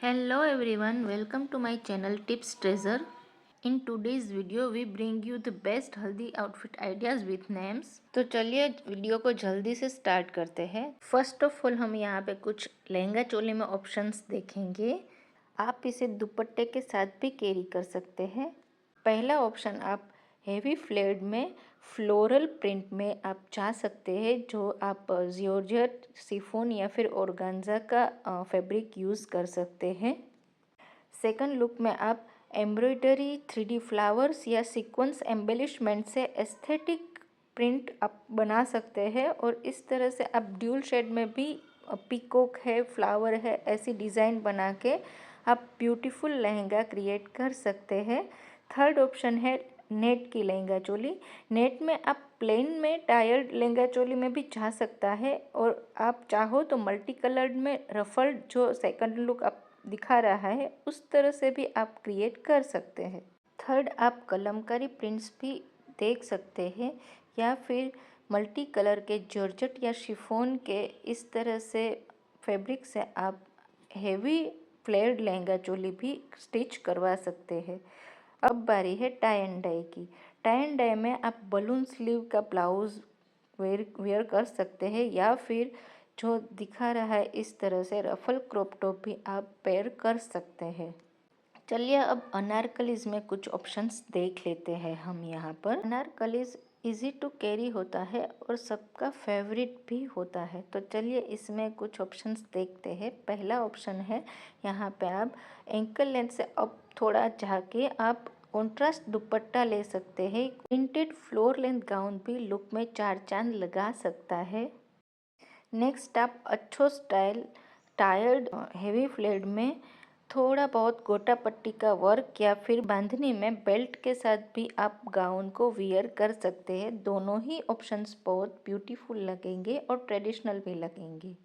Hello everyone, welcome to my channel Tips Treasure. In today's video we bring you the best haldi outfit ideas with names. तो चलिए video को जल्दी से start करते हैं। First of all हम यहाँ पे कुछ लहंगा चोली में ऑप्शंस देखेंगे। आप इसे दुपट्टे के साथ भी कैरी कर सकते हैं। पहला ऑप्शन आप हेवी फ्लेयर्ड में फ्लोरल प्रिंट में आप जा सकते हैं, जो आप जॉर्जेट, शिफॉन या फिर ऑर्गेन्जा का फैब्रिक यूज़ कर सकते हैं। सेकंड लुक में आप एम्ब्रॉयडरी, 3D फ्लावर्स या सीक्वेंस एम्बेलिशमेंट से एस्थेटिक प्रिंट आप बना सकते हैं और इस तरह से आप ड्यूल शेड में भी पीकॉक है, फ्लावर है, ऐसी डिज़ाइन बना के आप ब्यूटीफुल लहंगा क्रिएट कर सकते हैं। थर्ड ऑप्शन है नेट की लहंगा चोली। नेट में आप प्लेन में टायर्ड लहंगा चोली में भी जा सकता है और आप चाहो तो मल्टी कलर्ड में रफल्ड जो सेकंड लुक आप दिखा रहा है उस तरह से भी आप क्रिएट कर सकते हैं। थर्ड, आप कलमकारी प्रिंट्स भी देख सकते हैं या फिर मल्टी कलर के जॉर्जेट या शिफॉन के इस तरह से फैब्रिक से आप हेवी फ्लेयर्ड लहंगा चोली भी स्टिच करवा सकते हैं। अब बारी है टाई एंड डाई की। टाई एंड डाई में आप बलून स्लीव का ब्लाउज वेयर कर सकते हैं या फिर जो दिखा रहा है इस तरह से रफल क्रॉप टॉप भी आप पेयर कर सकते हैं। चलिए अब अनारकलीज में कुछ ऑप्शंस देख लेते हैं हम यहाँ पर। अनारकलीज इजी टू कैरी होता है और सबका फेवरेट भी होता है। तो चलिए इसमें कुछ ऑप्शंस देखते हैं। पहला ऑप्शन है यहाँ पे आप एंकल लेंथ से अब थोड़ा जाके आप कॉन्ट्रास्ट दुपट्टा ले सकते हैं। प्रिंटेड फ्लोर लेंथ गाउन भी लुक में चार चांद लगा सकता है। नेक्स्ट आप अच्छो स्टाइल टायर्ड हेवी फ्लेड में थोड़ा बहुत गोटा पट्टी का वर्क या फिर बांधनी में बेल्ट के साथ भी आप गाउन को वियर कर सकते हैं। दोनों ही ऑप्शंस बहुत ब्यूटीफुल लगेंगे और ट्रेडिशनल भी लगेंगे।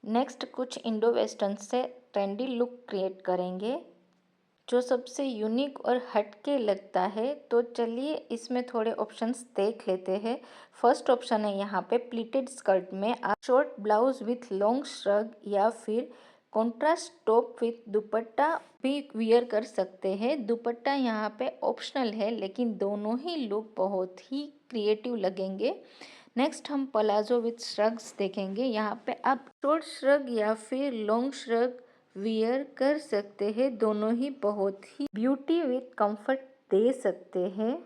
नेक्स्ट कुछ इंडो वेस्टर्न से ट्रेंडी लुक क्रिएट करेंगे जो सबसे यूनिक और हटके लगता है। तो चलिए इसमें थोड़े ऑप्शंस देख लेते हैं। फर्स्ट ऑप्शन है यहाँ पे प्लीटेड स्कर्ट में आप short blouse with long shrug या फिर कॉन्ट्रास्ट टॉप विथ दुपट्टा भी वियर कर सकते हैं। दुपट्टा यहाँ पे ऑप्शनल है लेकिन दोनों ही लुक बहुत ही क्रिएटिव लगेंगे। नेक्स्ट हम पलाजो विथ श्रग्स देखेंगे। यहाँ पे आप शॉर्ट श्रग या फिर लॉन्ग श्रग वियर कर सकते हैं। दोनों ही बहुत ही ब्यूटी विथ कंफर्ट दे सकते हैं।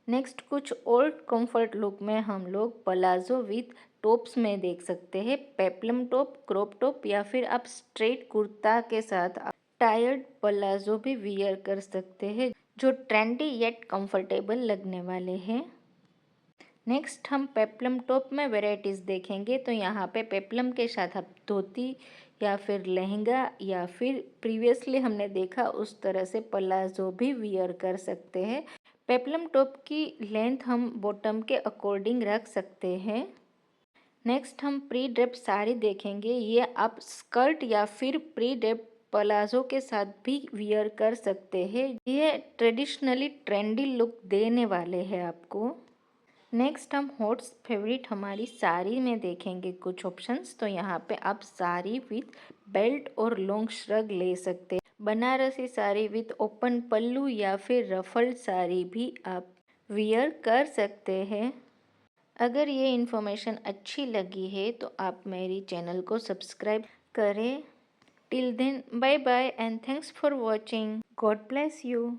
नेक्स्ट कुछ ओल्ड कंफर्ट लुक में हम लोग पलाजो विथ टॉप्स में देख सकते हैं। पेप्लम टॉप, क्रॉप टॉप या फिर आप स्ट्रेट कुर्ता के साथ टायर्ड पलाजो भी वियर कर सकते हैं जो ट्रेंडी येट कंफर्टेबल लगने वाले हैं। नेक्स्ट हम पेप्लम टॉप में वेराइटीज़ देखेंगे। तो यहाँ पे पेप्लम के साथ आप धोती या फिर लहंगा या फिर प्रीवियसली हमने देखा उस तरह से पलाजो भी वियर कर सकते हैं। पेप्लम टॉप की लेंथ हम बॉटम के अकॉर्डिंग रख सकते हैं। नेक्स्ट हम प्री ड्रेप साड़ी देखेंगे। ये आप स्कर्ट या फिर प्री ड्रेप पलाजो के साथ भी वियर कर सकते हैं। ये ट्रेडिशनली ट्रेंडी लुक देने वाले हैं आपको। नेक्स्ट हम हॉट फेवरेट हमारी साड़ी में देखेंगे कुछ ऑप्शंस। तो यहाँ पे आप साड़ी विथ बेल्ट और लॉन्ग श्रग ले सकते हैं। बनारसी साड़ी विथ ओपन पल्लू या फिर रफल्ड साड़ी भी आप वियर कर सकते हैं। अगर ये इन्फॉर्मेशन अच्छी लगी है तो आप मेरी चैनल को सब्सक्राइब करें। Till then bye bye and thanks for watching. God bless you.